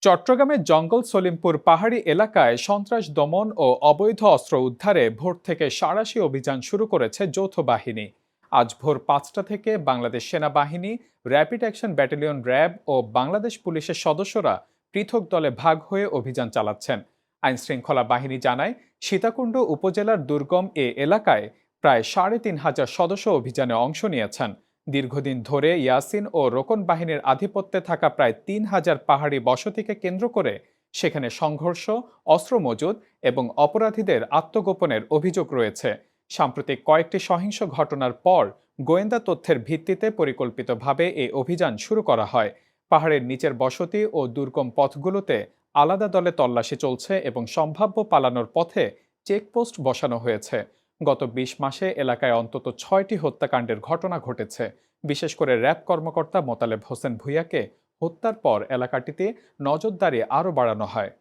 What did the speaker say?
চট্টগ্রামের জঙ্গল সলিমপুর পাহাড়ি এলাকায় সন্ত্রাস দমন ও অবৈধ অস্ত্র উদ্ধারে ভোর থেকে সাঁড়াশি অভিযান শুরু করেছে যৌথ বাহিনী। আজ ভোর 5টা থেকে বাংলাদেশ সেনাবাহিনী, র্যাপিড অ্যাকশন ব্যাটালিয়ন র্যাব ও বাংলাদেশ পুলিশের সদস্যরা পৃথক দলে ভাগ হয়ে অভিযান চালাচ্ছেন। আইনশৃঙ্খলা বাহিনী জানায়, সীতাকুণ্ড উপজেলার দুর্গম এ এলাকায় প্রায় ৩,৫০০ সদস্য অভিযানে অংশ নিয়েছেন। দীর্ঘদিন ধরে ইয়াসিন ও রোকন বাহিনীর আধিপত্যে থাকা প্রায় ৩,০০০ পাহাড়ি বসতিকে কেন্দ্র করে সেখানে সংঘর্ষ, অস্ত্র মজুদ এবং অপরাধীদের আত্মগোপনের অভিযোগ রয়েছে। সাম্প্রতিক কয়েকটি সহিংস ঘটনার পর গোয়েন্দা তথ্যের ভিত্তিতে পরিকল্পিতভাবে এই অভিযান শুরু করা হয়। পাহাড়ের নিচের বসতি ও দুর্গম পথগুলোতে আলাদা দলে তল্লাশি চলছে এবং সম্ভাব্য পালানোর পথে চেকপোস্ট বসানো হয়েছে। গত ২০ মাসে এলাকায় অন্তত ৬টি হত্যাকাণ্ডের ঘটনা ঘটেছে। বিশেষ করে র্যাব কর্মকর্তা মোতালেব হোসেন ভূঁইয়াকে হত্যার পর এলাকাটিতে নজরদারি আরও বাড়ানো হয়।